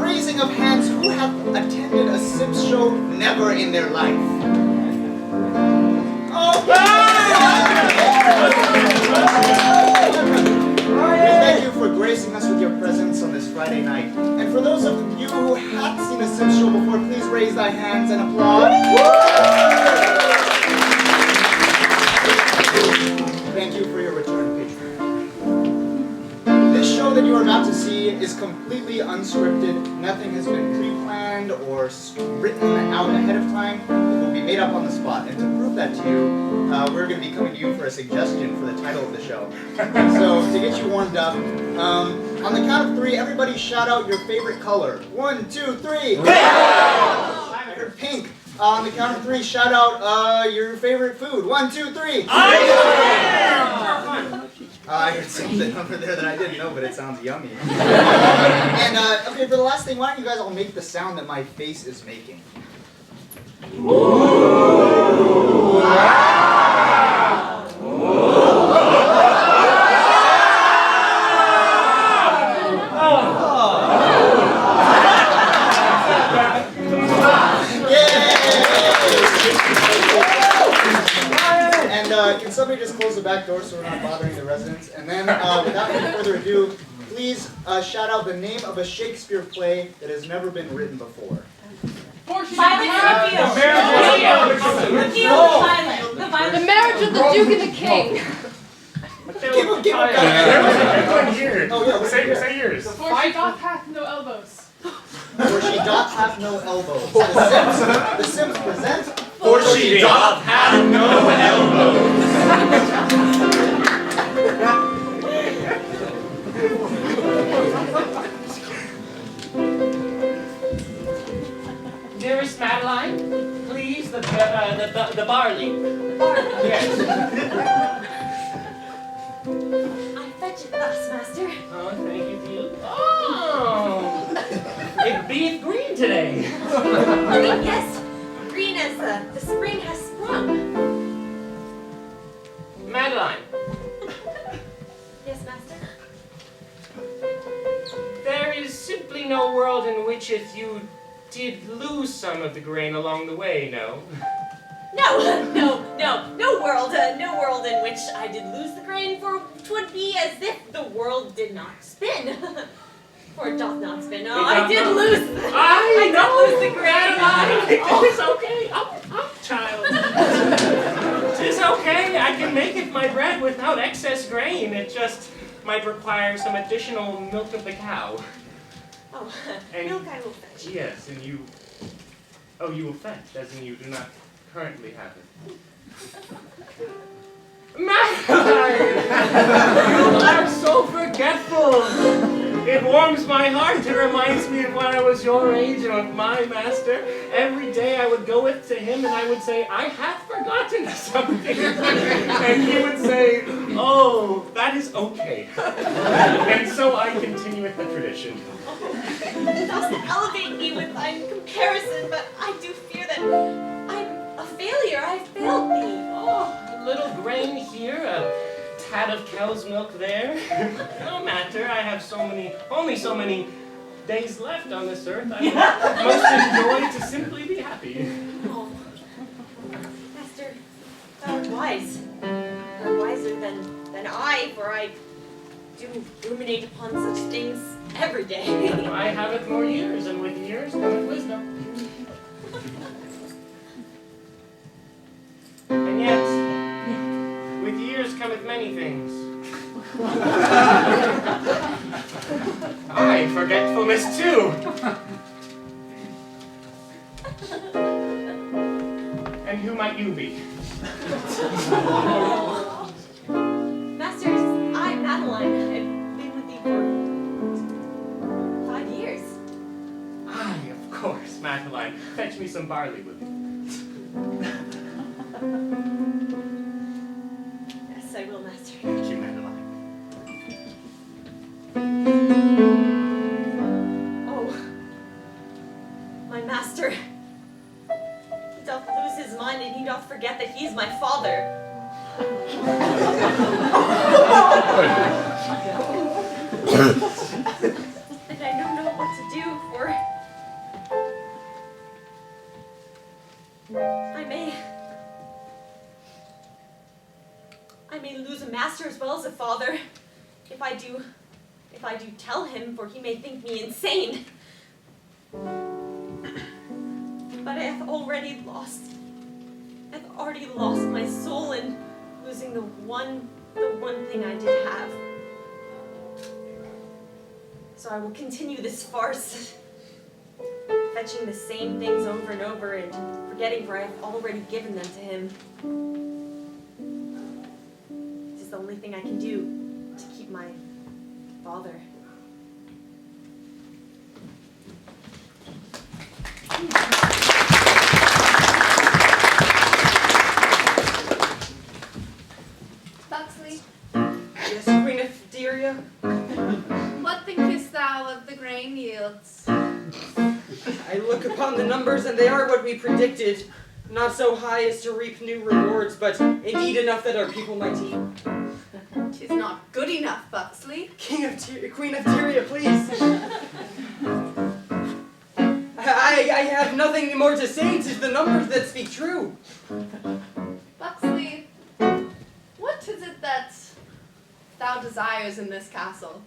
raising of hands, who have attended a Sims show never in their life? Thank you for gracing us with your presence on this Friday night. And for those of you who have seen a Sims show before, please raise thy hands and applaud. Thank you for your return, patron. This show that you are about to see is completely unscripted. Nothing has been pre-planned or written out ahead of time. It will be made up on the spot. And to prove that to you, we're going to be coming to you for a suggestion for the title of the show. So, to get you warmed up, on the count of 3, everybody shout out your favorite color. 1, 2, 3. I heard pink. On the count of 3, shout out your favorite food. 1, 2, 3. I heard something over there that I didn't know, but it sounds yummy. And, okay, for the last thing, why don't you guys all make the sound that my face is making? Ooh. Wow. Can somebody just close the back door so we're not bothering the residents? And then, without any further ado, please shout out the name of a Shakespeare play that has never been written before. The Marriage of the Duke and the King. Give him Oh, yeah, say yours. For she doth hath no elbows. For she doth have no elbows. The Sims present. For she doth have no elbows. Dearest Madeline, please the barley. Yes. I fetch it thus, master. Oh, thank you, dear. Oh, it beeth green today. Green, yes. Green as the spring has sprung. Madeline. Yes, master. There is simply no world in which if you did lose some of the grain along the way, no? No world in which I did lose the grain, for 'twould be as if the world did not spin. For it doth not spin. Oh, I did lose the grain. It's okay. Up, child. It's okay. I can make it my bread without excess grain. It just might require some additional milk of the cow. Oh, And milk I will fetch. Yes, and you... Oh, you will fetch, as in you do not currently have it. Madeline! You are so forgetful! It warms my heart. It reminds me of when I was your age and of my master. Every day I would go to him and I would say, I have forgotten something. And he would say, oh, that is okay. And so I continue with the tradition. Thou dost elevate me with thine comparison, but I do fear that I'm a failure. I failed thee. Oh, a little grain here, a tad of cow's milk there. No matter, I have only so many days left on this earth. I most enjoy to simply be happy. Oh, master, thou art wise. Thou art wiser than I, for I do ruminate upon such things every day. I have it more years, and with years cometh wisdom. And yet, with years cometh many things. Aye, forgetfulness too. And who might you be? Masters, I'm Madeline. I've been with thee for 5 years. Aye, of course, Madeline. Fetch me some barley with you. Yes, I will, master. Thank you, Madeline. Oh, my master. He doth lose his mind and he doth forget that he is my father. And I know no know what to do, for I may lose a master as well as a father if I do tell him, for he may think me insane. But I've already lost my soul in losing the one thing I did have. So I will continue this farce, fetching the same things over and over and forgetting, for I have already given them to him. This is the only thing I can do to keep my father. Buxley, Yes, Queen of Deria? what thinkest thou of the grain yields? I look upon the numbers, and they are what we predicted. Not so high as to reap new rewards, but indeed enough that our people might eat. 'Tis not good enough, Buxley. Queen of Tyria, please. I have nothing more to say. 'Tis the numbers that speak true. Buxley, what is it that thou desires in this castle?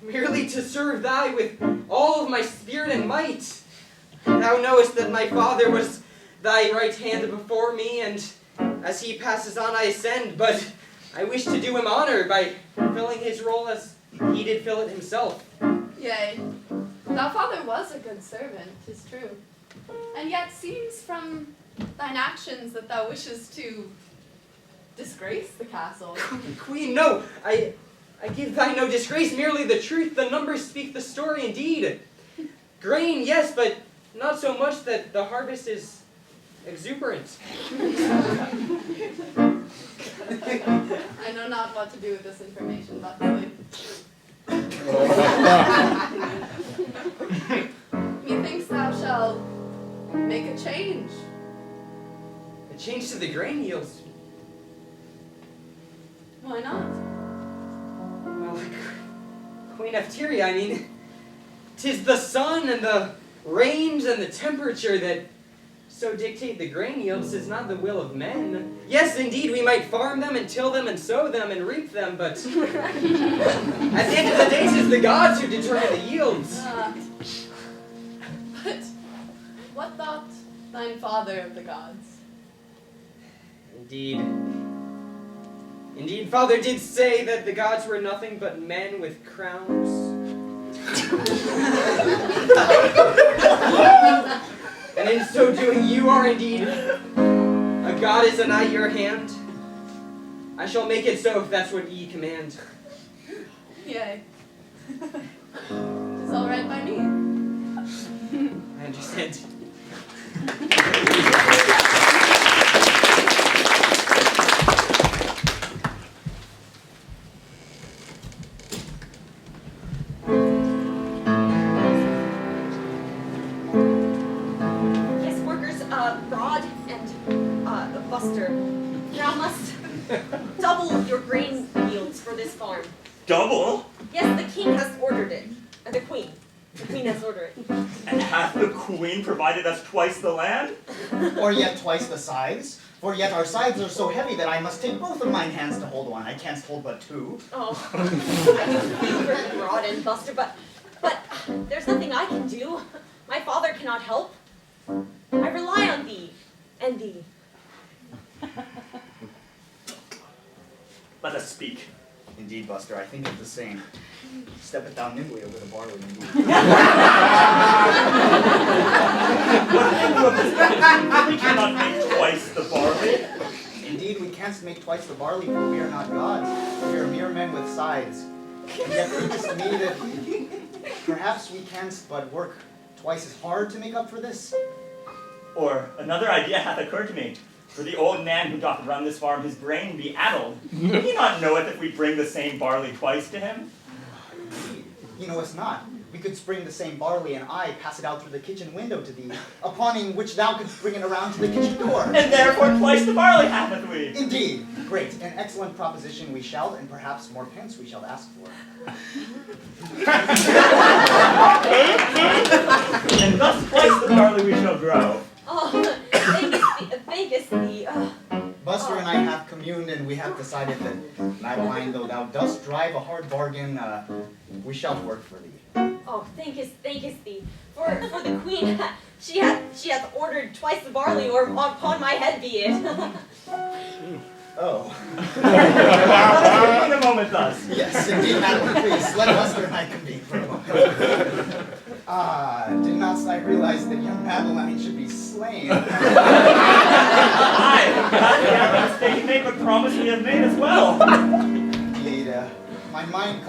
Merely to serve thy with all of my spirit and might. Thou knowest that my father was thy right hand before me, and as he passes on I ascend, but I wish to do him honor by filling his role as he did fill it himself. Yea, thy father was a good servant, 'tis true. And yet seems from thine actions that thou wishes to disgrace the castle. Queen, no, I give thy no disgrace, merely the truth. The numbers speak the story indeed. Grain, yes, but not so much that the harvest is exuberant. I know not what to do with this information, Buxley. Methinks thou shalt make a change. A change to the grain yields. Why not? Well, Queen of Tyria, I mean, 'tis the sun and the rains and the temperature that so dictate the grain yields. 'Tis not the will of men. Yes, indeed, we might farm them and till them and sow them and reap them, but at the end of the day, 'tis the gods who determine the yields. But what thought thine father of the gods? Indeed, father did say that the gods were nothing but men with crowns. And in so doing, you are indeed a goddess and I your hand. I shall make it so if that's what ye command. Yea. 'Tis all right by me. I understand. Rod and Buster, thou must double your grain yields for this farm. Double? Yes, the king has ordered it. The queen. The queen has ordered it. And hath the queen provided us twice the land? Or yet twice the scythes? For yet our scythes are so heavy that I must take both of mine hands to hold one. I can't hold but two. Oh, I do Rod and Buster, but there's nothing I can do. My father cannot help. I rely on thee, and thee. Let us speak. Indeed, Buster, I think of the same. Step it down nimbly over the barley, indeed. What think you of this? We cannot make twice the barley. Indeed, we canst make twice the barley, for we are not gods. We are mere men with scythes. And yet thinkest to me that perhaps we canst but work twice as hard to make up for this? Or another idea hath occurred to me. For the old man who doth run this farm, his brain be addled. Will he not knoweth if we bring the same barley twice to him? Indeed, he knowest not. We could spring the same barley, and I pass it out through the kitchen window to thee, upon which thou couldst bring it around to the kitchen door. And therefore twice the barley hath we. Indeed, great. An excellent proposition we shall, and perhaps more pence we shall ask for. have decided that, Madeline, though thou dost drive a hard bargain, we shall work for thee. Oh, thinkest thee. For the queen, she hath ordered twice the barley, or upon my head be it. Oh. Wait a moment thus. Yes, indeed, Madeline, please, let Buster and I convene for a moment. Did not I realize that young Madeline should be slain? Aye, that mistake make what promise we have made as well. Indeed, my mind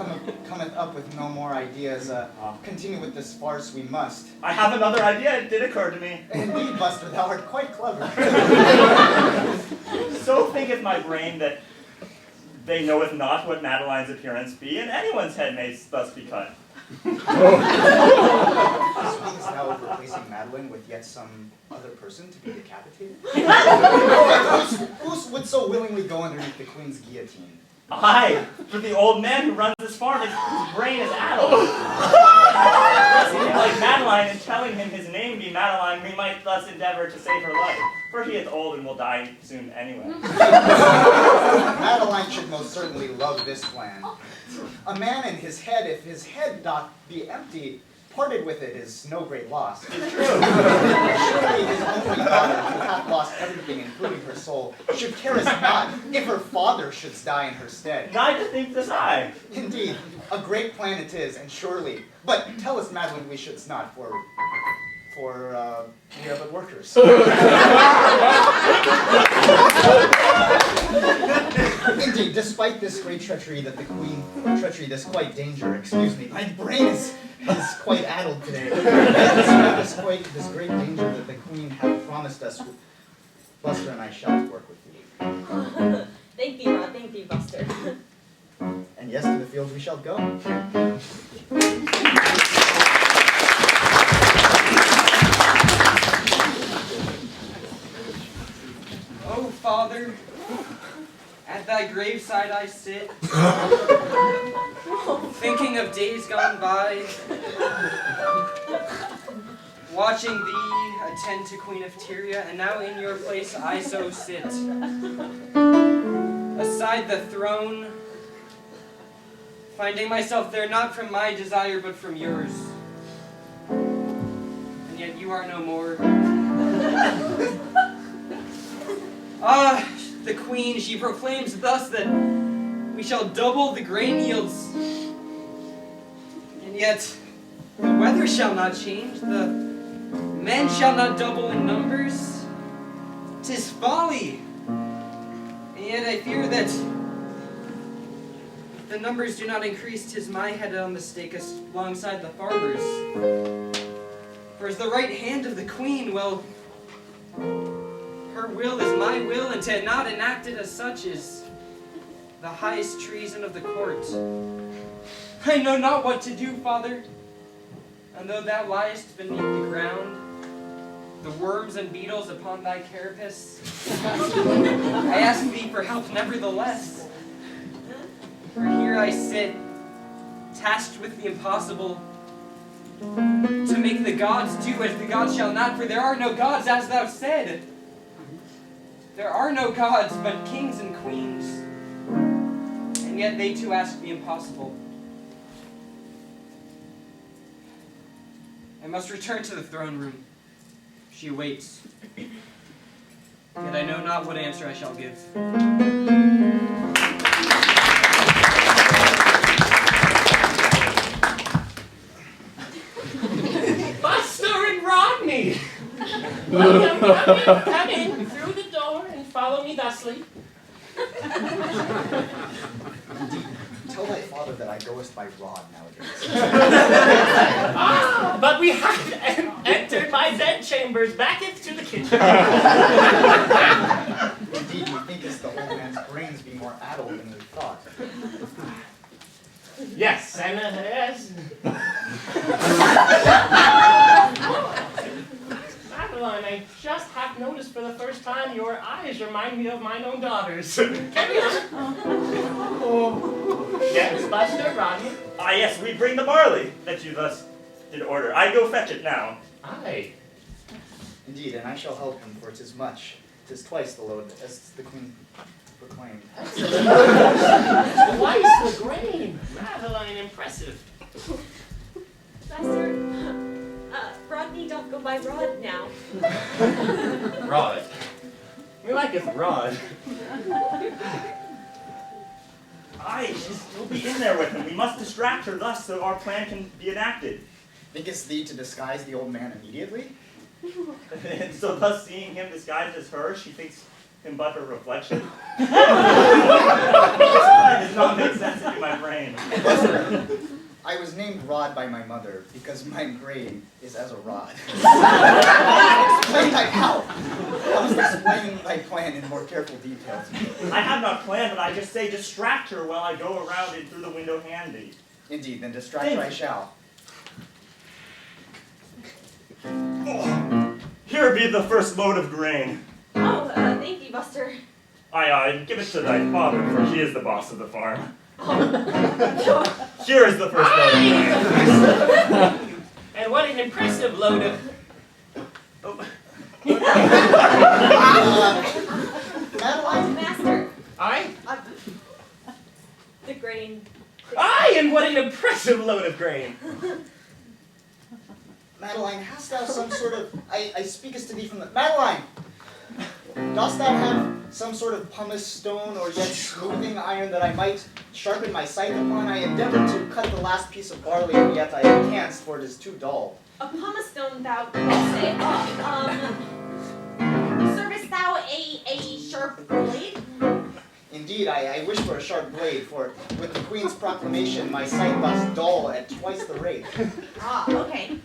cometh up with no more ideas. Continue with this farce we must. I have another idea, it did occur to me. Indeed, Buster, thou art quite clever. So thinketh my brain that they knoweth not what Madeline's appearance be, and anyone's head may thus be cut. Speakest thou of replacing Madeline with yet some other person to be decapitated? Who would so willingly go underneath the queen's guillotine? Aye, for the old man who runs this farm, his brain is addled. Like Madeline, in telling him his name be Madeline, we might thus endeavor to save her life, for he is old and will die soon anyway. Madeline should most certainly love this plan. A man in his head, if his head doth be empty, parted with it is no great loss. It's true. Surely his only daughter, who hath lost everything, including her soul, should care us not if her father should die in her stead. Neither think this I. Indeed, a great plan it is, and surely. But tell us, Madeline, we should's not, for we are but workers. Indeed, despite this great treachery that the queen, this quite danger, excuse me, my brain is quite addled today. Despite this great danger that the queen hath promised us, Buster and I shall work with thee. Thank thee, Rod. Thank thee, Buster. And yes, to the field we shall go. Oh, Father, at thy graveside I sit, thinking of days gone by, watching thee attend to Queen of Tyria, and now in your place I so sit, aside the throne, finding myself there not from my desire but from yours, and yet you are no more. Ah, the queen, she proclaims thus that we shall double the grain yields, and yet the weather shall not change, the men shall not double in numbers. 'Tis folly, and yet I fear that if the numbers do not increase, 'tis my head on the stake alongside the farmers. For as the right hand of the queen, well, her will is my will, and to not enact it as such is the highest treason of the court. I know not what to do, Father, and though thou liest beneath the ground, the worms and beetles upon thy carapace, I ask thee for help nevertheless. For here I sit, tasked with the impossible, to make the gods do as the gods shall not, for there are no gods, as thou said. There are no gods but kings and queens, and yet they too ask the impossible. I must return to the throne room. She awaits, yet I know not what answer I shall give. Buster and Rodney! Welcome, come in through the door and follow me thusly. Tell thy father that I goest by rod nowadays. Ah, but we have entered my bedchambers, backeth to the kitchen. Indeed, methinkest the old man's brains be more addled than we thought. Yes, and yes. Madeline, I just have noticed for the first time your eyes remind me of mine own daughters. Carry on. Yes, Buster, Rodney. Ah, yes, we bring the barley that you thus did order. I go fetch it now. Aye. Indeed, and I shall help him, for 'tis much. 'Tis twice the load as the queen proclaimed. Twice the grain. Madeline, impressive. Master, Rodney don't go by Rod now. Rod. We like his rod. Aye, we'll be in there with him. We must distract her thus so our plan can be enacted. Thinkest thee to disguise the old man immediately? And so thus seeing him disguised as her, she thinks him but her reflection. This plan does not make sense into my brain. I was named Rod by my mother because my brain is as a rod. How must explain thy plan in more careful details. I have not planned, but I just say distract her while I go around and through the window handy. Indeed, then distract her I shall. Oh, here be the first load of grain. Oh, thank you, Buster. Aye, give it to thy father, for he is the boss of the farm. Oh. Here is the first load of grain. And what an impressive load of... Oh. Madeline? Master, Aye? the grain. Aye, and what an impressive load of grain. Madeline, hast thou some sort of... I speakest to thee from the... Madeline! Dost thou have some sort of pumice stone or yet smoothing iron that I might sharpen my scythe upon? I endeavored to cut the last piece of barley, and yet I can't, for it is too dull. A pumice stone thou say, service thou a sharp blade? Indeed, I wish for a sharp blade, for with the Queen's proclamation, my sight thus dull at twice the rate. Ah, okay.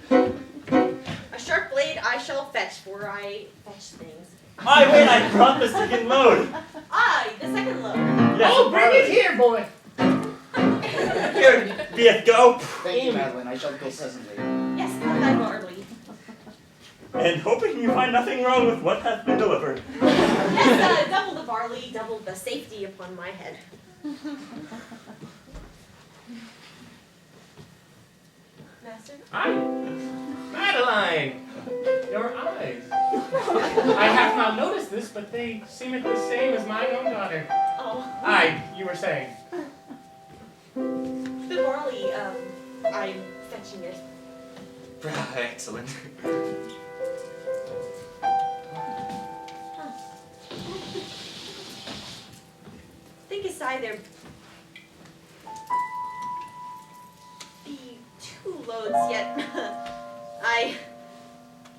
A sharp blade I shall fetch, for I fetch things. Aye, wait, I brought the second load. Aye, the second load. Yes, Oh, bring it here, boy. Here, be it go. Thank you, Madeline, I shall go presently. Yes, cut thy barley. And hoping you find nothing wrong with what hath been delivered. Yes, double the barley, double the safety upon my head. Master? Aye. Madeline, your eyes. I have not noticed this, but they seem the same as my own daughter. Oh. Aye, you were saying. The barley, I'm fetching it. Excellent. Think aside there be 2 loads, yet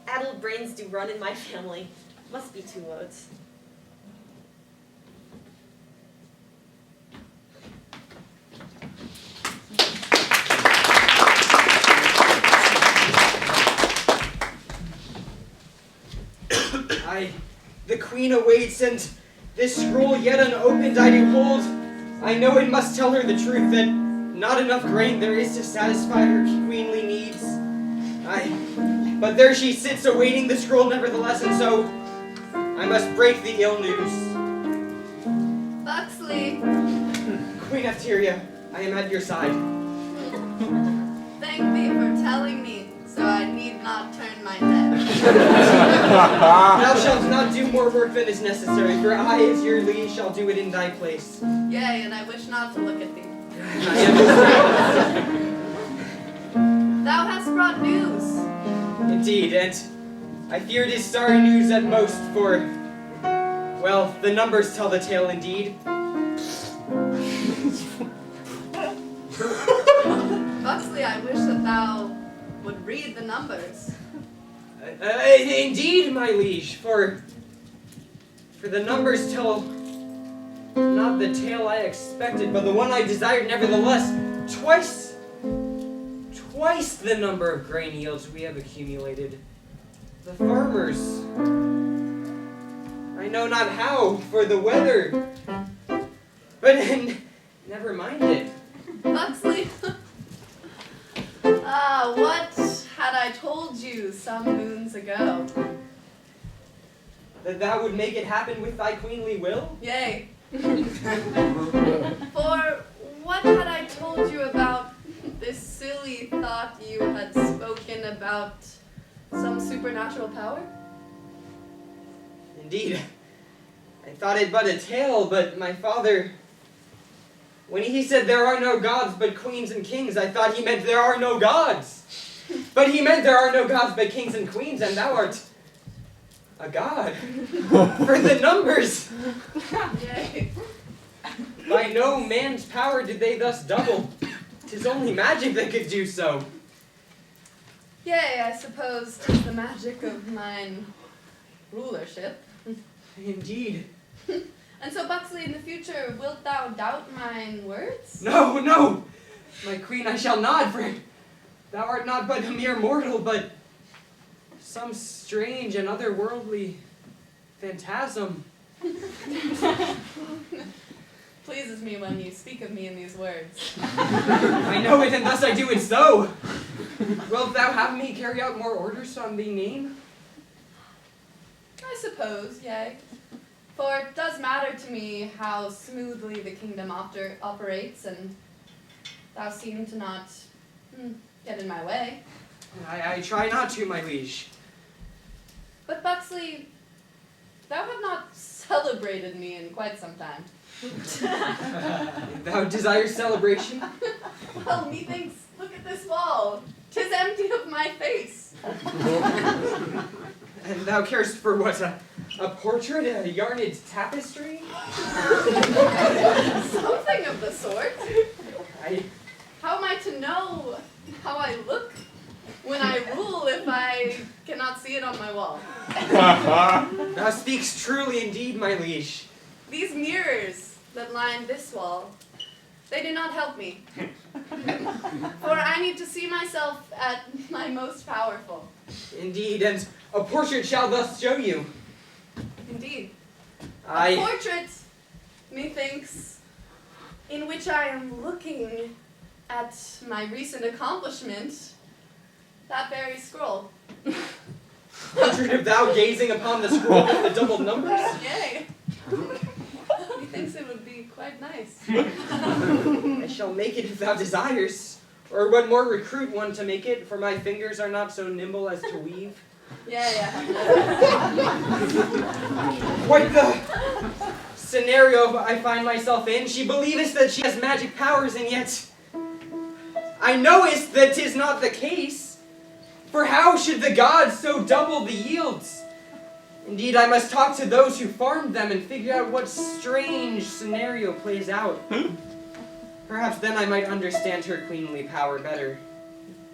addled brains do run in my family. Must be 2 loads. The Queen awaits, and this scroll yet unopened I do hold. I know it must tell her the truth, that not enough grain there is to satisfy her queenly needs. But there she sits awaiting the scroll nevertheless, and so I must break the ill news. Buxley, Queen Efteria, I am at your side. thank thee for telling me, so I need not turn my head. Thou shalt not do more work than is necessary, for I, as your liege, shall do it in thy place. Yea, and I wish not to look at thee. I understand. Thou hast brought news. Indeed, and I fear it is sorry news at most, for, well, the numbers tell the tale indeed. Buxley, I wish that thou would read the numbers. Indeed, my liege, for the numbers tell not the tale I expected, but the one I desired nevertheless. Twice the number of grain yields we have accumulated. The farmers, I know not how, for the weather, but never mind it. Buxley, what had I told you some moons ago? That thou would make it happen with thy queenly will? Yea. For what had I told you about this silly thought you had spoken about some supernatural power? Indeed. I thought it but a tale, but my father, when he said there are no gods but queens and kings, I thought he meant there are no gods. But he meant there are no gods but kings and queens, and thou art a god. For the numbers. Yay. By no man's power did they thus double. 'Tis only magic that could do so. Yea, I suppose 'tis the magic of mine rulership. Indeed. And so, Buxley, in the future, wilt thou doubt mine words? No, no! My queen, I shall not, for thou art not but a mere mortal, but some strange and otherworldly phantasm. Pleases me when you speak of me in these words. I know it, and thus I do it so. Wilt thou have me carry out more orders on thee name? I suppose, yea. For it does matter to me how smoothly the kingdom operates, and thou seem to not get in my way. I try not to, my liege. But Buxley, thou have not celebrated me in quite some time. Thou desires celebration? Well, methinks, look at this wall. 'Tis empty of my face. And thou carest for what, a portrait, a yarned tapestry? Something of the sort. I How am I to know how I look when I rule if I cannot see it on my wall? Thou speaks truly indeed, my liege. These mirrors that line this wall, they do not help me. For I need to see myself at my most powerful. Indeed, and a portrait shall thus show you. Indeed. A I portrait, methinks, in which I am looking at my recent accomplishment, that very scroll. portrait of thou gazing upon the scroll with the doubled numbers? Yay! Methinks it would be quite nice. I shall make it if thou desires. Or one more recruit one to make it, for my fingers are not so nimble as to weave. Yeah. Quite the scenario I find myself in. She believeth that she has magic powers, and yet I knowest that 'tis not the case. For how should the gods so double the yields? Indeed, I must talk to those who farmed them and figure out what strange scenario plays out. Perhaps then I might understand her queenly power better,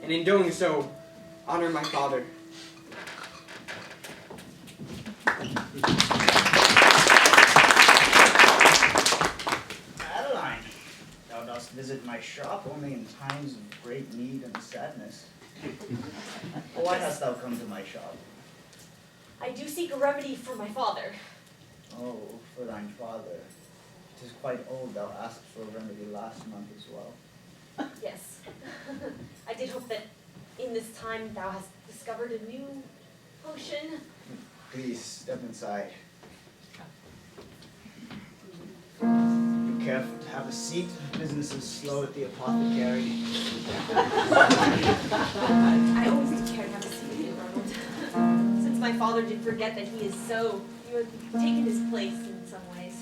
and in doing so, honor my father. Adeline, thou dost visit my shop only in times of great need and sadness. Why hast thou come to my shop? I do seek a remedy for my father. Oh, for thine father. 'Tis quite old thou asked for a remedy last month as well. Yes. I did hope that in this time thou hast discovered a new potion. Please step inside. Be careful to have a seat. Business is slow at the apothecary. I always do care to have a seat here, Ronald. Since my father did forget that he is so, you have taken his place in some ways.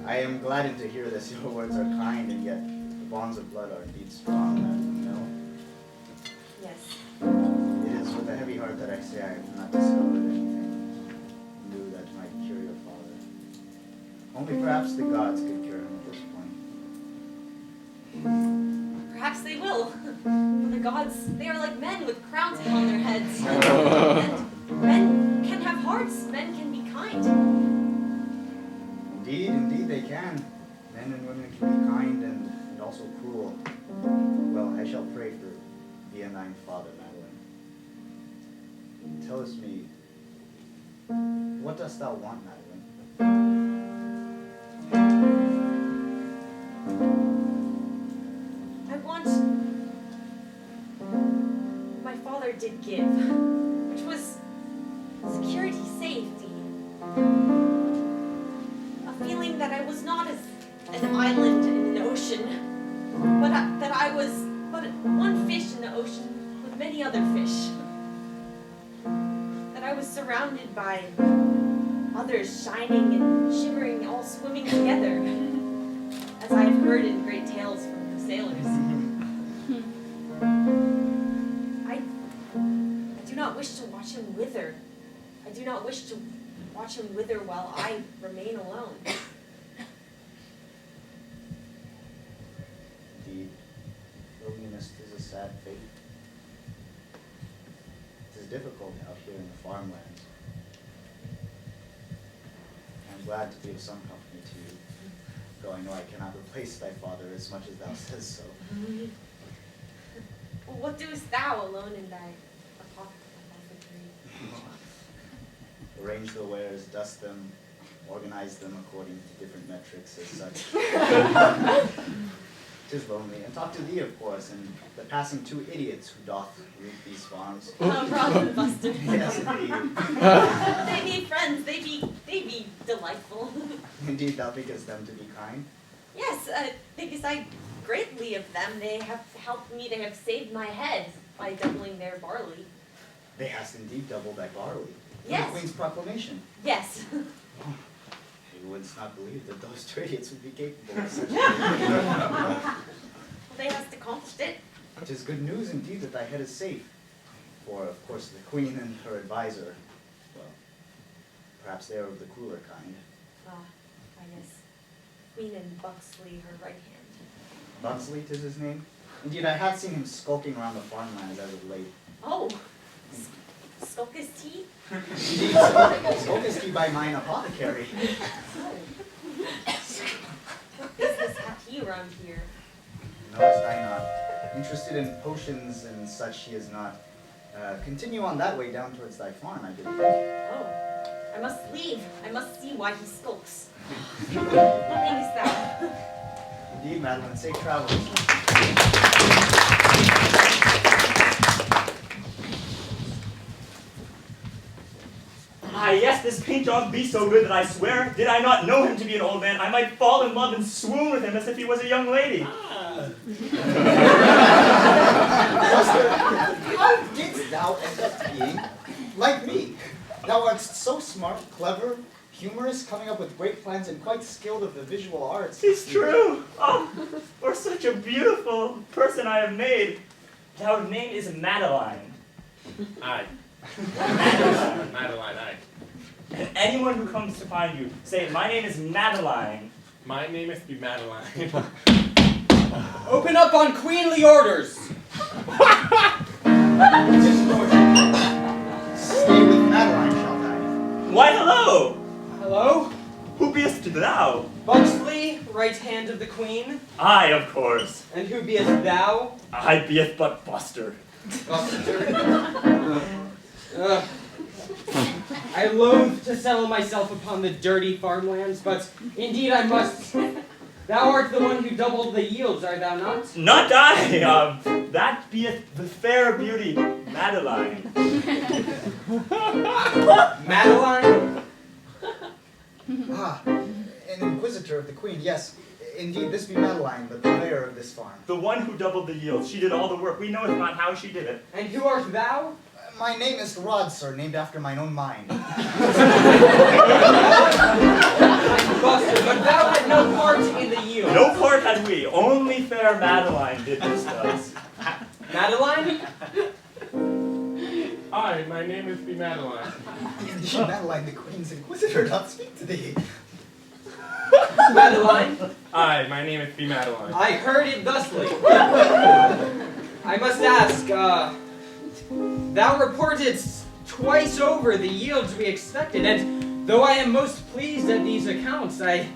I am gladdened to hear this. Your words are kind, and yet the bonds of blood are indeed strong, as you know. Yes. It is with a heavy heart that I say I have not discovered anything new that might cure your father. Only perhaps the gods could cure him at this point. Perhaps they will. For the gods, they are like men with crowns upon their heads. And men can have hearts. Men can be kind. Indeed they can. Men and women can be kind and also cruel. Well, I shall pray for thee and thine father, Madeline. Tell us me, what dost thou want, Madeline? I want... My father did give, which was security, safety. A feeling that I was not as an island in an ocean, but that I was but one fish in the ocean with many other fish. That I was surrounded by others shining and shimmering, all swimming together, as I have heard in great tales from the sailors. I do not wish to watch him wither. I do not wish to watch him wither while I remain alone. Indeed, loneliness is a sad fate. It is difficult out here in the farmlands. I'm glad to be of some company to you, though I know I cannot replace thy father as much as thou says so. Well, what doest thou alone in thy apothecary? Arrange the wares, dust them, organize them according to different metrics as such. 'Tis lonely. And talk to thee, of course, and the passing two idiots who doth root these farms. Rob and Buster. Yes, indeed. They be friends. They be delightful. Indeed, thou thinkest them to be kind? Yes, because I greatly of them. They have helped me. They have saved my head by doubling their barley. They hast indeed doubled thy barley. Yes. The Queen's proclamation. Yes. You wouldst not believe that those two idiots would be capable of such a Well, they hast accomplished it. It is good news indeed that thy head is safe. For, of course, the Queen and her advisor, well, perhaps they are of the cooler kind. I guess. Queen and Buxley, her right hand. Buxley, 'tis his name. Indeed, I have seen him skulking around the farmlands as of late. Oh, skulk his tea? Indeed, skulk is tea by mine apothecary. What business hath he around here? Knowest I not? Interested in potions and such he is not. Continue on that way down towards thy farm, I believe. Oh, I must leave. I must see why he skulks. Thanks, thou. Indeed, Madeline, safe travels. Ah, yes, this paint job be so good that I swear, did I not know him to be an old man, I might fall in love and swoon with him as if he was a young lady. Buster, how didst thou end up being like me? Thou art so smart, clever, humorous, coming up with great plans, and quite skilled of the visual arts. It's true. Oh, for such a beautiful person I have made. Our name is Madeline. Aye. Madeline. Madeline, aye. And anyone who comes to find you, say, my name is Madeline. My name is be Madeline. Open up on queenly orders! Stay with Madeline, shalt I? Why, hello. Hello? Who beest thou? Buxley, right hand of the queen. I, of course. And who beest thou? I beeth but Buster. I loathe to settle myself upon the dirty farmlands, but indeed I must. Thou art the one who doubled the yields, art thou not? Not I. That beeth the fair beauty, Madeline. Madeline? Ah, an inquisitor of the Queen, yes. Indeed, this be Madeline, the purveyor of this farm. The one who doubled the yields. She did all the work. We knoweth not how she did it. And who art thou? My name is Rod, sir, named after mine own mind. Buster, but thou had no part in the yield. No part had we. Only fair Madeline did this to us. Madeline? Aye, my name is be Madeline. Indeed, Madeline, the Queen's inquisitor, doth speak to thee. Madeline? Aye, my name is be Madeline. I heard it thusly. I must ask, thou reportedst twice over the yields we expected, and though I am most pleased at these accounts, I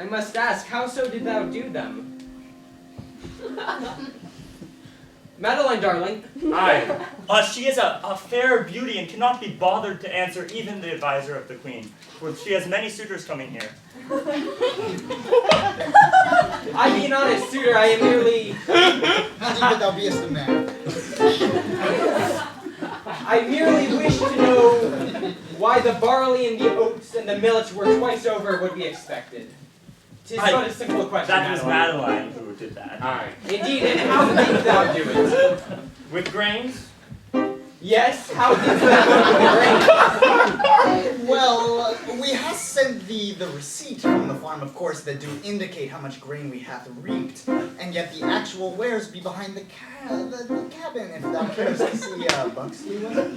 must ask, how so did thou do them? Madeline, darling. Aye. She is a fair beauty and cannot be bothered to answer even the advisor of the Queen, for she has many suitors coming here. I be not a suitor, I am merely... Not even thou beest a man. I merely wish to know why the barley and the oats and the millet were twice over what we expected. 'Tis but a simple question, That was Madeline who did that. Aye. Indeed, and how did thou do it? With grains? Yes, how did thou do the grain? Well, we have sent the receipt from the farm, of course, that do indicate how much grain we hath reaped, and yet the actual wares be behind the cabin, if thou cares to see Buxley with it.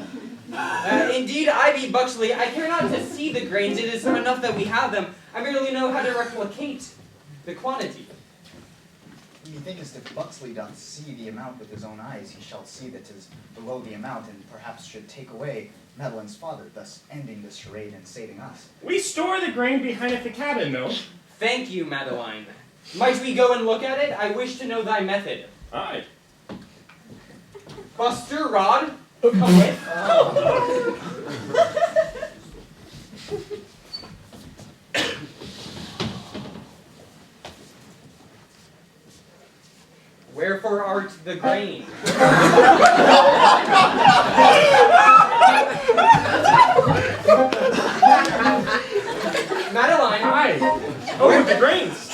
Indeed, I be Buxley. I care not to see the grains. It is enough that we have them. I merely know how to replicate the quantity. Methinkest if Buxley doth see the amount with his own eyes, he shall see that 'tis below the amount, and perhaps should take away Madeline's father, thus ending this charade and saving us. We store the grain behind at the cabin, though. Thank you, Madeline. Might we go and look at it? I wish to know thy method. Aye. Buster, Rod, come with. Wherefore art the grain? Madeline. Aye. Oh, with the grains.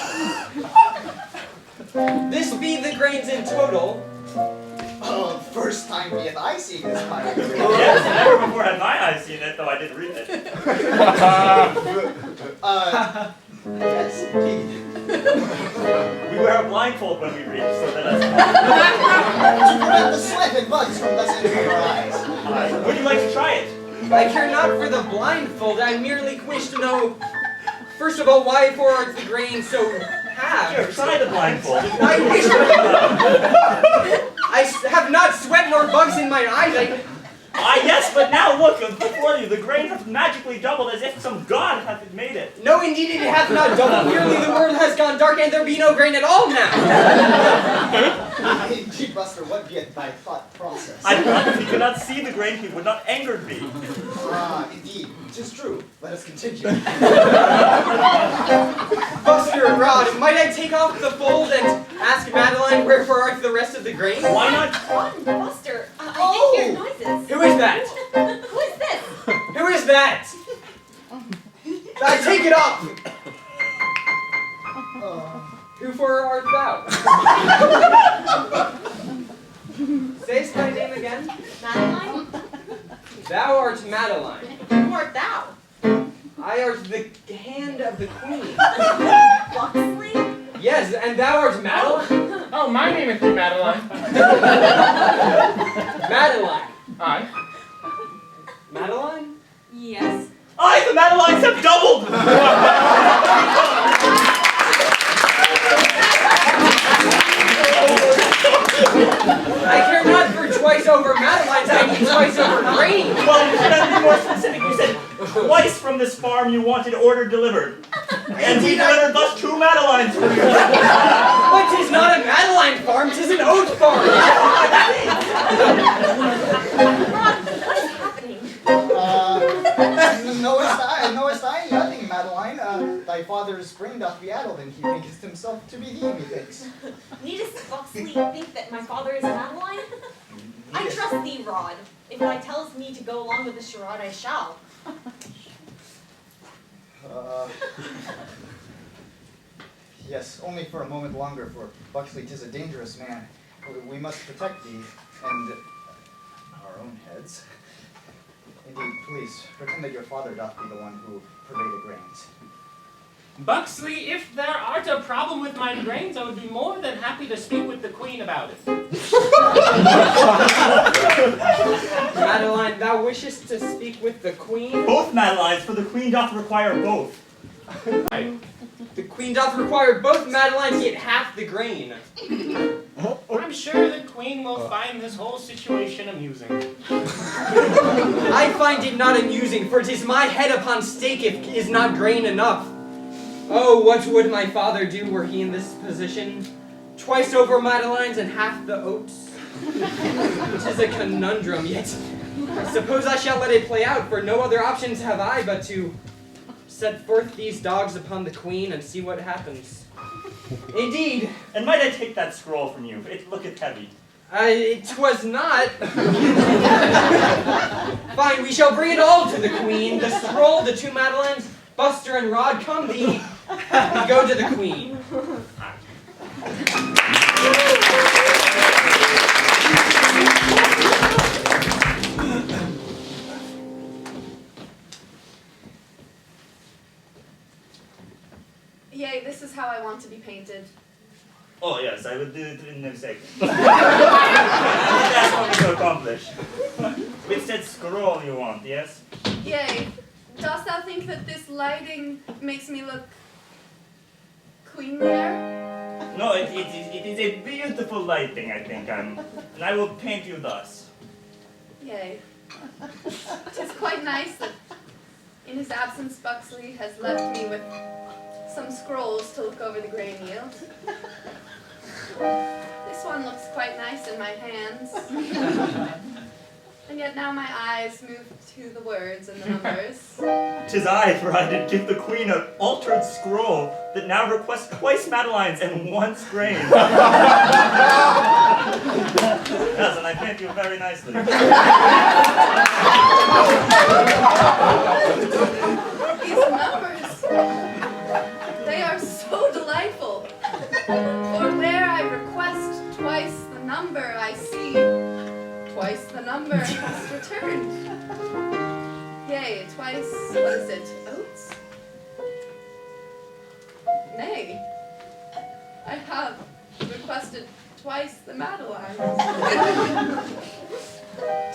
This be the grains in total. First time beeth I see this pile. Yes, never before had my eyes seen it, though I did read it. Yes, indeed. We wear a blindfold when we read, so that us. To prevent the sweat and bugs from thus entering our eyes. Would you like to try it? I care not for the blindfold. I merely wish to know, first of all, why for art the grain so halved? Here, try the blindfold. I wish I have not sweat nor bugs in mine eyes. Yes, but now look, before you, the grain hath magically doubled as if some god hath made it. No, indeed it hath not doubled. Merely the world has gone dark and there be no grain at all now. Indeed, Buster, what beeth thy thought process? I thought if he could not see the grain, he would not anger me. Indeed, 'tis true. Let us continue. Buster, Rod, might I take off the fold and ask Madeline wherefore art the rest of the grain? Why not? Ron, Buster, I did hear noises. Who is that? Who is this? Who is that? I take it off. Who for art thou? Say'st thy name again? Madeline? Thou art Madeline. Who art thou? I art the hand of the queen. Buxley? Yes, and thou art Madeline? Oh, my name is Madeline. Madeline. Aye. Madeline? Yes. Aye, the Madelines have doubled! I care not for twice over Madeline's, I need twice over grain. Well, you should have been more specific. You said twice from this farm you wanted order delivered. And we delivered thus 2 Madelines for you. But 'tis not a Madeline farm, 'tis an oat farm. Ron, what is happening? Knowest I nothing, Madeline? Thy father's brain doth be addled, and he thinketh himself to be thee, methinks. Needest Buxley think that my father is Madeline? I trust thee, Rod. If thou tellest me to go along with the charade, I shall. Yes, only for a moment longer, for Buxley 'tis a dangerous man. We must protect thee, and our own heads. Indeed, please, pretend that your father doth be the one who purvey the grains. Buxley, if there art a problem with my grains, I would be more than happy to speak with the queen about it. Madeline, thou wishest to speak with the queen? Both Madelines, for the queen doth require both. Aye. The queen doth require both Madelines to get half the grain. I'm sure the queen will find this whole situation amusing. I find it not amusing, for 'tis my head upon stake if is not grain enough. Oh, what would my father do were he in this position? Twice over Madelines and half the oats? 'Tis a conundrum, yet I suppose I shall let it play out, for no other options have I but to set forth these dogs upon the queen and see what happens. Indeed. And might I take that scroll from you? It looketh heavy. It was not. Fine, we shall bring it all to the queen. The scroll, the 2 Madelines, Buster and Rod, come thee. We go to the queen. this is how I want to be painted. Oh yes, I will do it in a second. That's what we to accomplish. With that scroll you want, yes? Yea. Dost thou think that this lighting makes me look queenlier? No, it is a beautiful lighting, I think, and I will paint you thus. Yea. 'Tis quite nice that in his absence Buxley has left me with some scrolls to look over the grain yield. This one looks quite nice in my hands. And yet now my eyes move to the words and the numbers. 'Tis I, for I did give the queen an altered scroll that now requests twice Madeleines and once grain. Yes, and I paint you very nicely. These numbers, they are so delightful. For where I request twice the number, I see twice the number has returned. Yea, twice, what is it, oats? Nay, I have requested twice the Madeleines.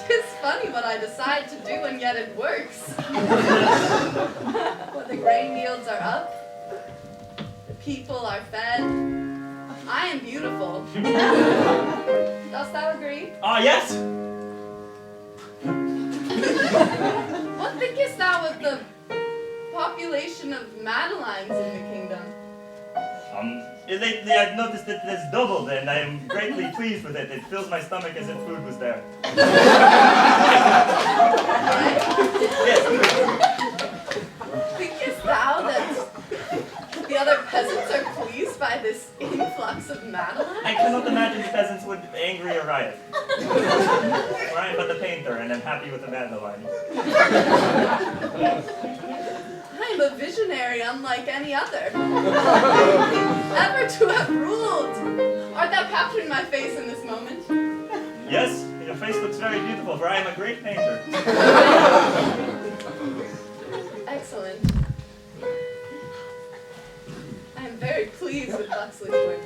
'Tis funny what I decide to do, and yet it works. When the grain yields are up, the people are fed, I am beautiful. Dost thou agree? Ah, yes! What thinkest thou of the population of Madeleines in the kingdom? Lately I've noticed that it has doubled, and I am greatly pleased with it. It fills my stomach as if food was there. Yes. Thinkest thou that the other peasants are pleased by this influx of Madeleines? I cannot imagine the peasants would angry or riot. For I am but the painter, and am happy with the Madeline. I am a visionary unlike any other. Ever to have ruled. Art thou capturing my face in this moment? Yes, your face looks very beautiful, for I am a great painter. Excellent. I am very pleased with Buxley's work.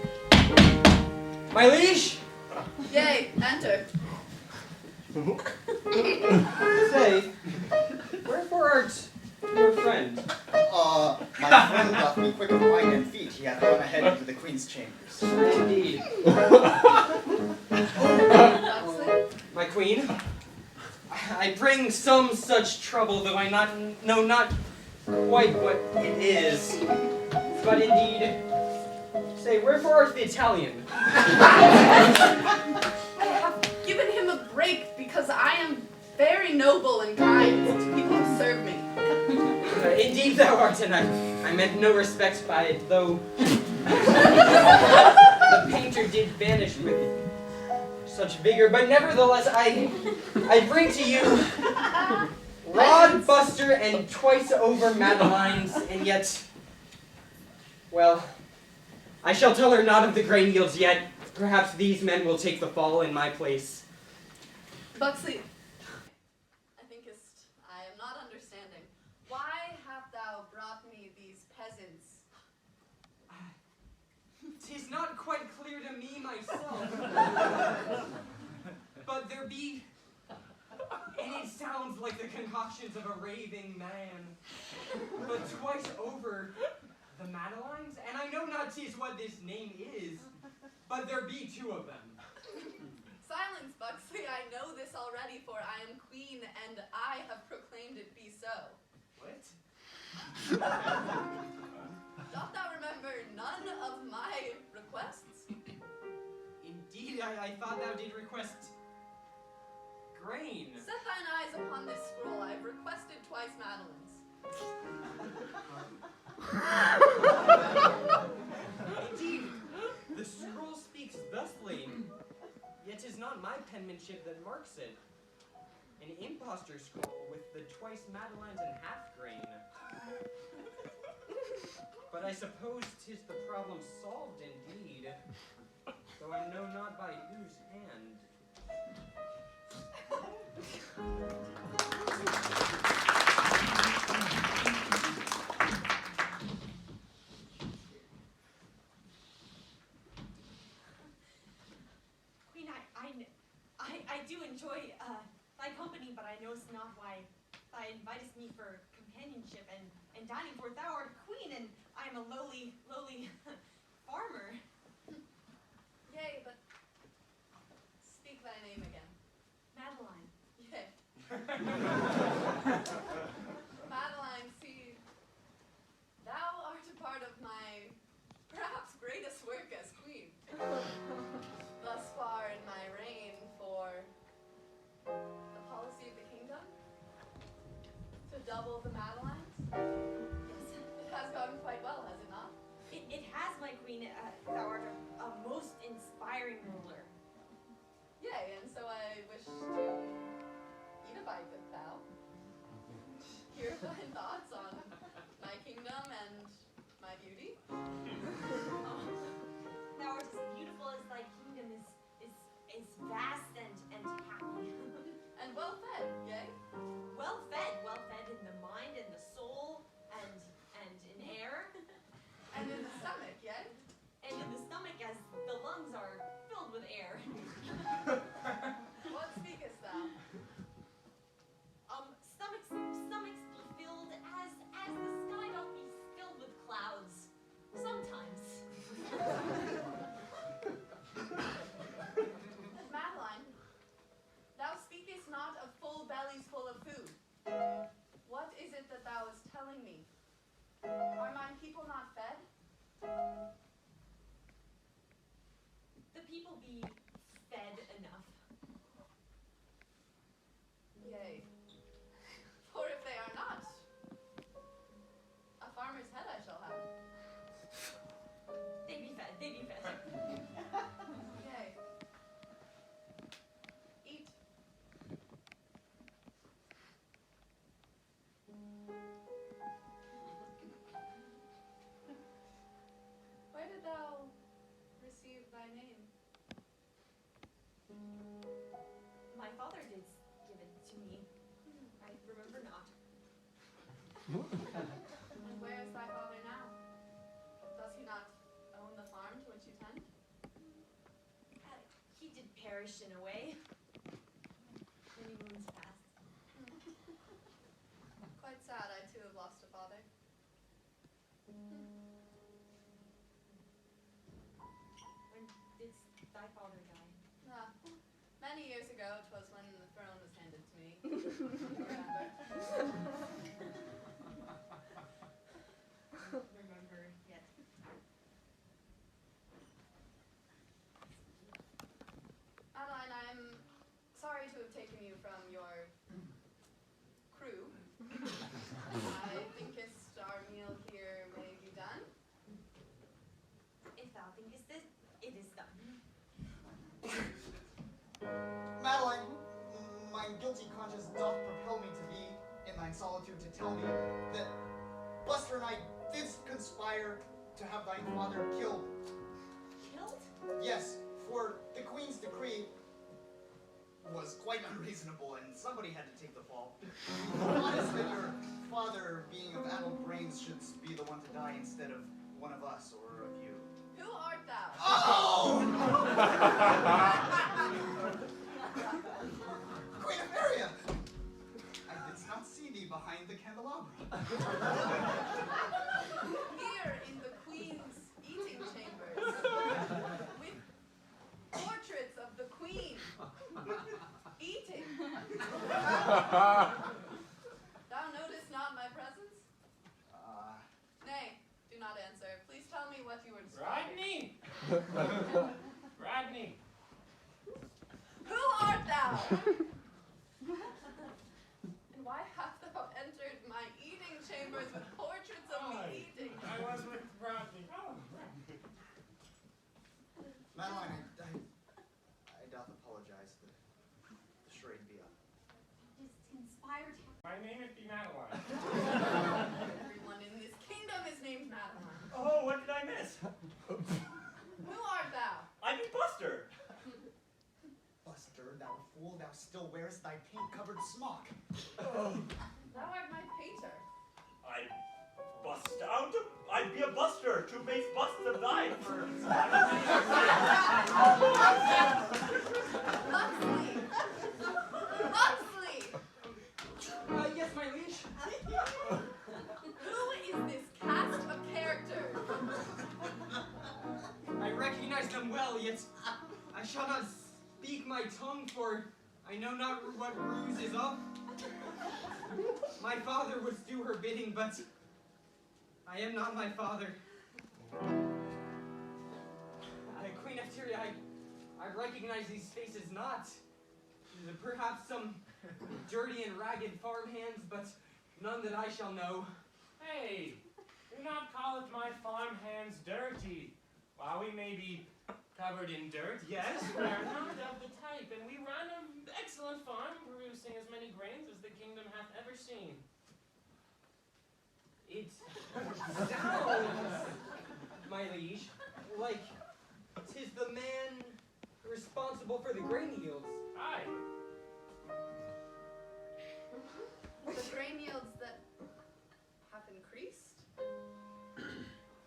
My liege? Yea, enter. Say, wherefore art your friend? My friend doth be quick of mind and feet. He hath gone ahead into the queen's chambers. Indeed. Buxley? My queen, I bring some such trouble, though I know not quite what it is. But indeed, say, wherefore art the Italian? I have given him a break because I am very noble and kind to people who serve me. Indeed thou art, and I meant no respect by it, though the painter did vanish with such vigor. But nevertheless, I bring to you Rod Buster and twice over Madeleines, and yet, well, I shall tell her not of the grain yields yet. Perhaps these men will take the fall in my place. Buxley, I thinkest I am not understanding. Why hast thou brought me these peasants? 'Tis not quite clear to me myself. But there be, and it sounds like the concoctions of a raving man. But twice over the Madeleines, and I know not 'tis what this name is, but there be two of them. Silence, Buxley, I know this already, for I am queen, and I have proclaimed it be so. What? Doth thou remember none of my requests? Indeed, I thought thou did request grain. Set thine eyes upon this scroll. I have requested twice Madeleines. Indeed, the scroll speaks thusly, yet 'tis not my penmanship that marks it. An impostor scroll with the twice Madeleines and half grain. But I suppose 'tis the problem solved indeed, though I know not by whose hand. enjoy thy company, but I knows not why thou invitest me for companionship and dining, for thou art a queen, and I am a lowly farmer. Yea, but speak thy name again. Madeline. Yea. Madeline, see, thou art a part of my perhaps greatest work as queen. Thus far in my reign for the policy of the kingdom, to double the Madelines. Yes. It has gone quite well, has it not? It has, my queen. Thou art a most inspiring ruler. Yea, and so I wish to eat a bite with thou. Hear thine thoughts on my kingdom and my beauty. Thou art as beautiful as thy kingdom is vast and happy. And well fed, yea? well fed in the mind and the soul and in air. And in the stomach, yea? And in the stomach, as the lungs are filled with air. What speakest thou? Stomachs be filled as the sky doth be filled with clouds. Sometimes. Madeline, thou speakest not of full bellies full of food. What is it that thou is telling me? Are my people not fed? The people be fed enough. Yea. For if they are not, a farmer's head I shall have. They be fed. Yea. Eat. Where did thou receive thy name? My father did give it to me. I remember not. And where is thy father now? Does he not own the farm to which you tend? He did perish in a way. Many moons passed. Quite sad, I too have lost a father. When did thy father die? Ah, many years ago, 'twas when the throne was handed to me. Remember? Remember yet. Adeline, I'm sorry to have taken you from your crew. I thinkest our meal here may be done. If thou thinkest this, it is done. Madeline, my guilty conscience doth propel me to thee in thine solitude to tell thee that Buster and I did conspire to have thy father killed. Killed? Yes, for the queen's decree was quite unreasonable and somebody had to take the fall. Honest that your father, being of addled brains, should be the one to die instead of one of us or of you. Who art thou? Oh! Queen of Maria! I did not see thee behind the candelabra. Here in the queen's eating chambers, with portraits of the queen eating. Thou noticed not my presence? Nay, do not answer. Please tell me what you were describing. Rodney! Rodney! Who art thou? And why hast thou entered my eating chambers with portraits of me eating? I was with Rodney. Oh, Rodney. Madeline, I doth apologize. The charade be up. Just conspired. My name is Madeline. Everyone in this kingdom is named Madeline. Oh, what did I miss? Who art thou? I be Buster. Buster, thou fool, thou still wearest thy paint-covered smock. Thou art my pater. I bust out. I'd be a buster to make busts of thine for. Lovely. my tongue, for I know not what ruse is up. My father would do her bidding, but I am not my father. Queen Efteria, I recognize these faces not. Perhaps some dirty and ragged farm hands, but none that I shall know. Hey, do not call it my farm hands dirty. While we may be covered in dirt, yes, we are not of the type, and we run an excellent farm, producing as many grains as the kingdom hath ever seen. It sounds, my liege, like 'tis the man responsible for the grain yields. Aye. The grain yields that have increased?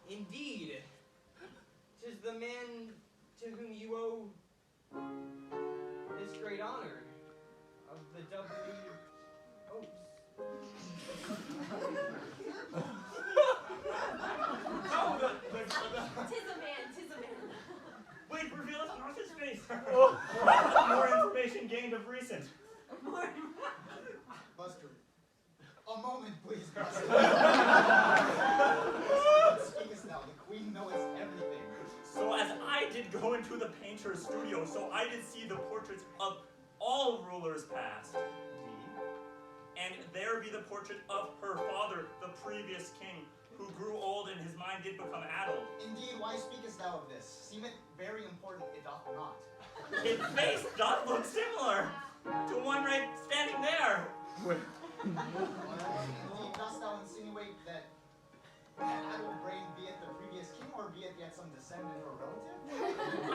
Indeed, 'tis the man to whom you owe this great honor of the W. Oaks. Oh, Tis a man, tis a man. wait, reveal us not his face. More information gained of recent. Buster, a moment, please, Buster. Speakest thou, the queen knoweth everything. So as I did go into the painter's studio, so I did see the portraits of all rulers past. And there be the portrait of her father, the previous king, who grew old and his mind did become addled. Indeed, why speakest thou of this? Seemeth very important, it doth not. His face doth look similar to one right standing there. Indeed, dost thou insinuate that addled brain be it the previous king, or be it yet some descendant or relative? I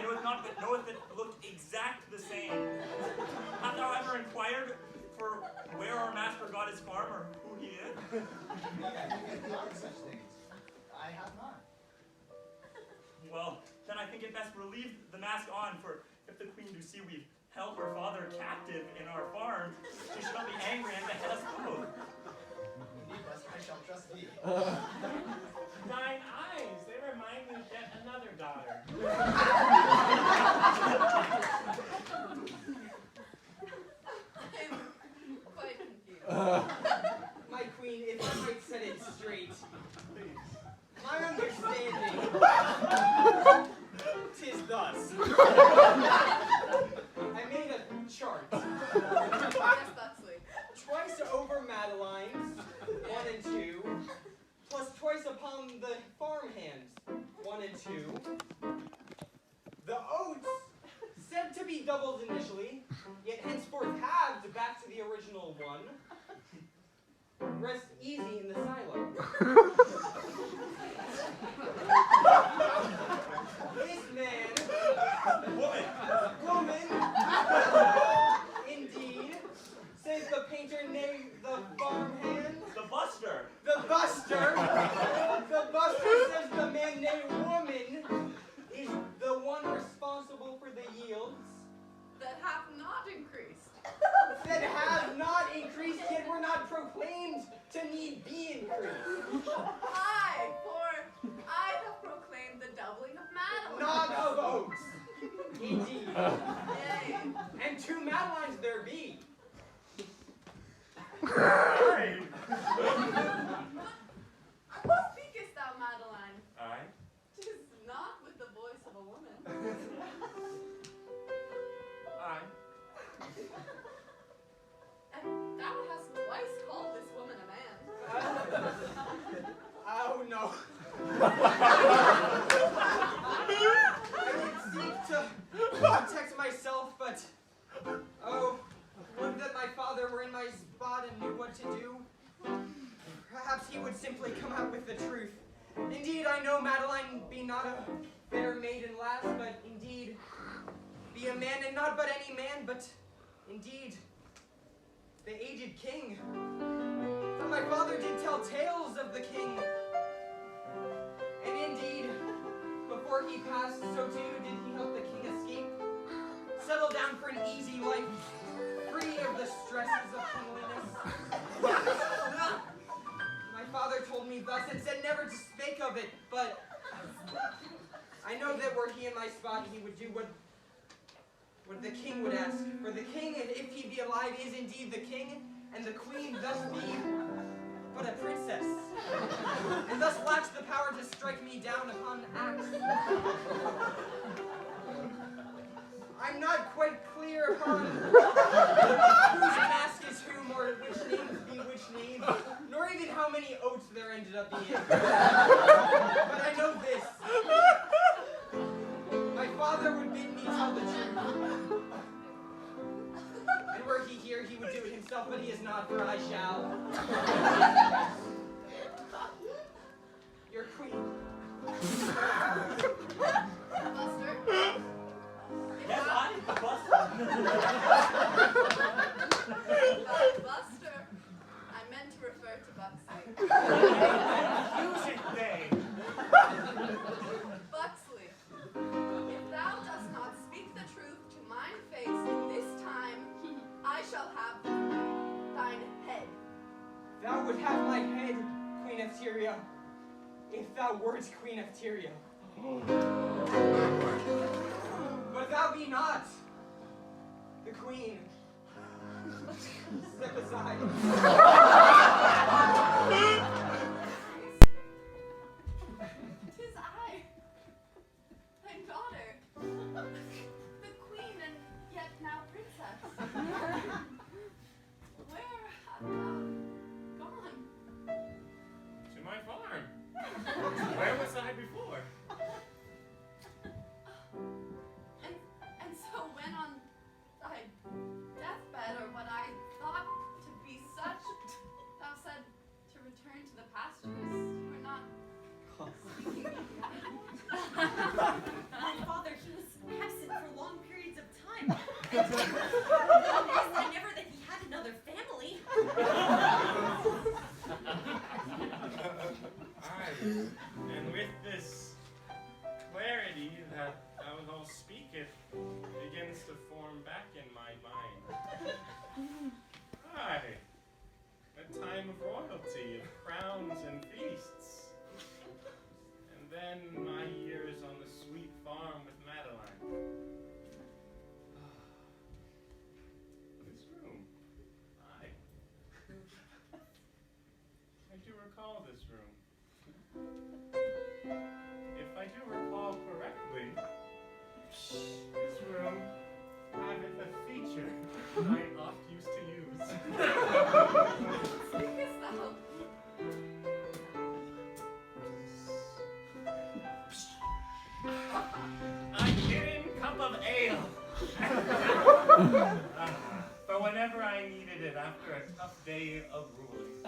know it not, but knoweth it looked exact the same. Hast thou ever inquired for where our master got his farm, or who he is? Indeed, I think not such things. I have not. Well, then I think it best relieve the mask on, for if the queen do see we've held her father captive in our farm, she shall not be angry and behead us both. Indeed, Buster, I shall trust thee. Thine eyes, they remind me of yet another daughter. I'm quite confused. My queen, if I might set it straight, my understanding, 'tis thus. I made a chart. Yes, that's sweet. Twice over Madeline's, 1 and 2, plus twice upon the farm hands, 1 and 2. The oats, said to be doubled initially, yet henceforth halved back to the original 1, rest easy in the silo. This man, woman, indeed, says the painter named the farmhand. The buster. The buster says the man named woman is the one responsible for the yields That have not increased. that have not increased, yet were not proclaimed to need be increased. I have proclaimed the doubling of Madeline. Not of oats. Indeed. Yay. And 2 Madelines there be. Aye. What speakest thou, Madeline? Aye. 'Tis not with the voice of a woman. Aye. And thou hast twice called this woman a man. Oh no. I would seek to protect myself, but oh, would that my father were in my spot and knew what to do. Perhaps he would simply come out with the truth. Indeed, I know Madeline be not a fair maiden lass, but indeed be a man, and not but any man, but indeed the aged king. For my father did tell tales of the king. And indeed, before he passed, so too did he help the king escape, settle down for an easy life, free of the stresses of kingliness. My father told me thus and said never to speak of it, but I know that were he in my spot, he would do what the alive is indeed the king, and the queen thus be but a princess, and thus lacks the power to strike me down upon axe. I'm not quite clear upon whose mask is whom, or which names be which name, nor even how many oats there ended up being. But I know this. My father would bid me tell the truth. And were he here, he would do it himself, but he is not, for I shall. Your queen. Buster? Yes, I'm the Buster. I meant to refer to Buxley. Music day. Buxley, if thou dost not speak the truth to mine face in this time, I shall have thine head. Thou would have my head, Queen of Tyria, if thou wert Queen of Tyria. But thou be not the queen. Step aside. Tis I, thy daughter, the queen and yet now princess. Where hast thou gone? To my farm. Where was I before? And so when on thy deathbed, or what I thought to be such, thou said to return to the pastures, you were not speaking. My father, he was absent for long periods of time. And never that he had another family. Aye, and with this clarity that I was all speak, it begins to form back in my mind. Aye, a time of royalty, of crowns and feasts. And then my years on the sweet farm with Madeline. This room. Aye. I do recall this room. If I do recall correctly, this room haveth a feature I oft used to use. Speakest thou? A hidden cup of ale. For whenever I needed it after a tough day of ruling.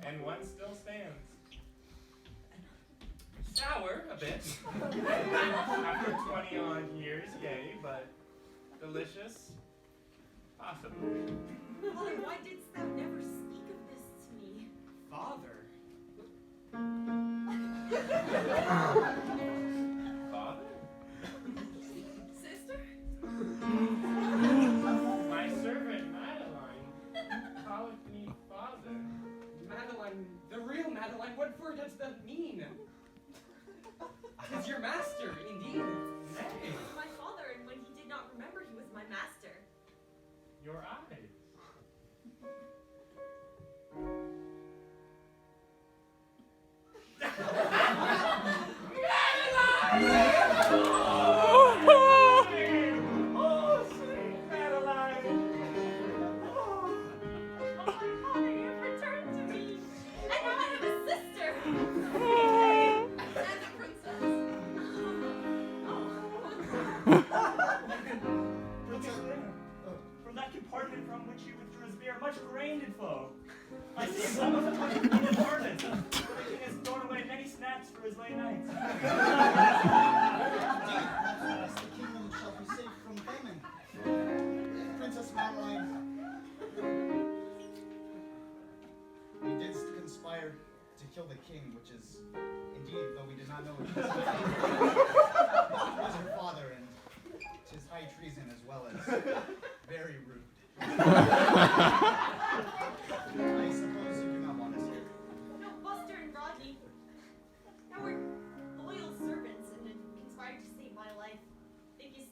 And one still stands. Sour a bit. After 20-odd years, yea, but delicious. Possibly. Father, why didst thou never speak of this to me? Father. Father? Sister? My servant Madeline calleth me father. Madeline, the real Madeline, what word does that mean? Is your master, indeed? Nay, My father, and when he did not remember, he was my master. your eyes. Oh, sweet Madeline! Oh, my father, you have returned to me. And now I have a sister. And a princess. From that compartment from which he withdrew his beer, much grain did flow. I see some of the money in his apartment, where the king has thrown away many snacks for his late nights. Perhaps the kingdom shall be safe from famine. Princess Madeline, we did conspire to kill the king, which is, indeed, though we did not know it was her father, and 'tis high treason as well as very rude. I suppose you do not want us here. No, Buster and Rodney. Now we're loyal servants and conspired to save my life. Thinkest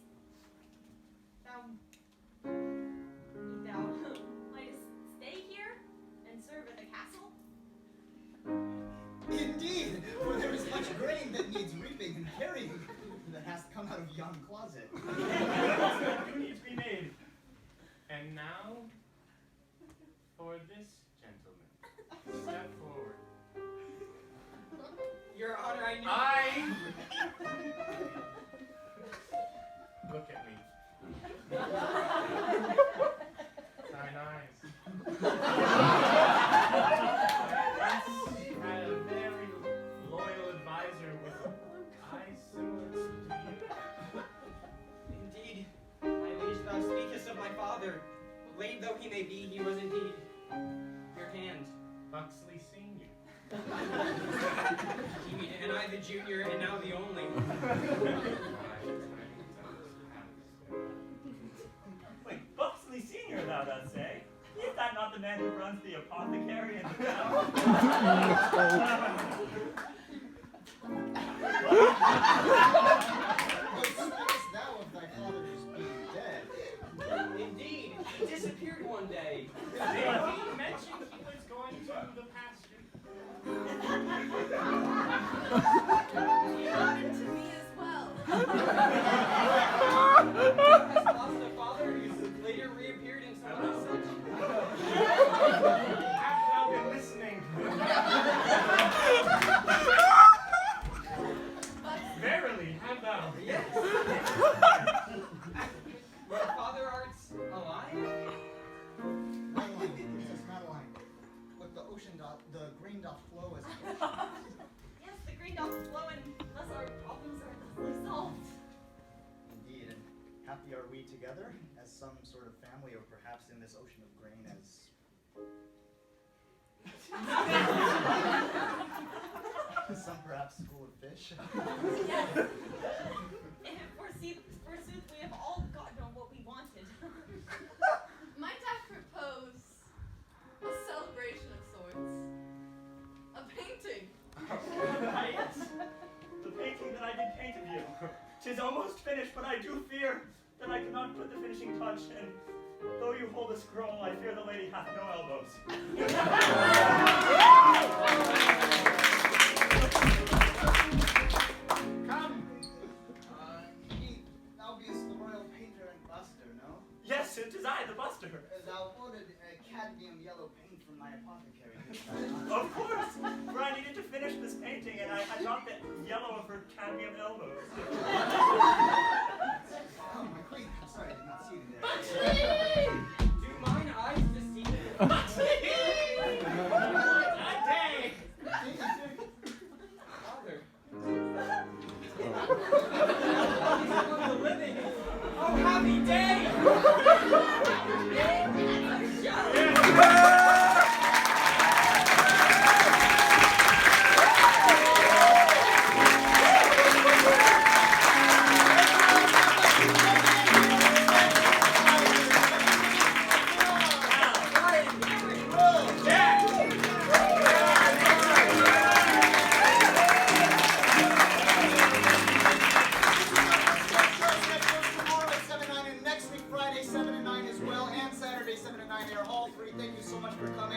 thou grain that needs reaping and carrying that has to come out of yon closet. Announcement do need to be made. And now, for this gentleman, step forward. Your Honor, I knew. Look at me. Thine eyes. I had a very loyal advisor with eyes similar to you. Indeed, my liege, thou speakest of my father. Late though he may be, he was indeed your hand. Buxley Senior. And I the junior, and now the only. Wait, Buxley Senior, thou dost say? Is that not the man who runs the apothecary in the town? What speakest thou of thy father's being dead? Indeed, he disappeared one day. He mentioned he was going to the pasture. It happened to me as well. Has lost a father who's later reappeared in some other such. Have thou been listening? Verily, have thou. Yes. Well, Father Art's alive? Madeline, Princess Madeline. Look, the grain doth flow as Yes, the green doth flow and thus our problems are thusly solved. indeed, and happy are we together as some sort of family, or perhaps in this ocean of grain as some perhaps school of fish. Yes. And forsooth, we have all gotten what we wanted. Might I propose a celebration of sorts? A painting? Right. The painting that I did paint of you. 'Tis almost finished, but I do fear that I cannot put the finishing touch, and though you hold a scroll, I fear the lady hath no elbows. Come! Thou beest the royal painter and buster, no? Yes, it is I, the buster. Thou ordered cadmium yellow paint from my apothecary. Of course, for I needed to finish this painting, and I got the yellow of her cadmium elbows. Oh, my queen, I'm sorry, I did not see you there. Do mine eyes deceive you? Father. He's among the living. Oh, happy day! Tomorrow at 7 and 9, and next week Friday 7 and 9 as well, and Saturday 7 and 9. They are all free. Thank you so much for coming.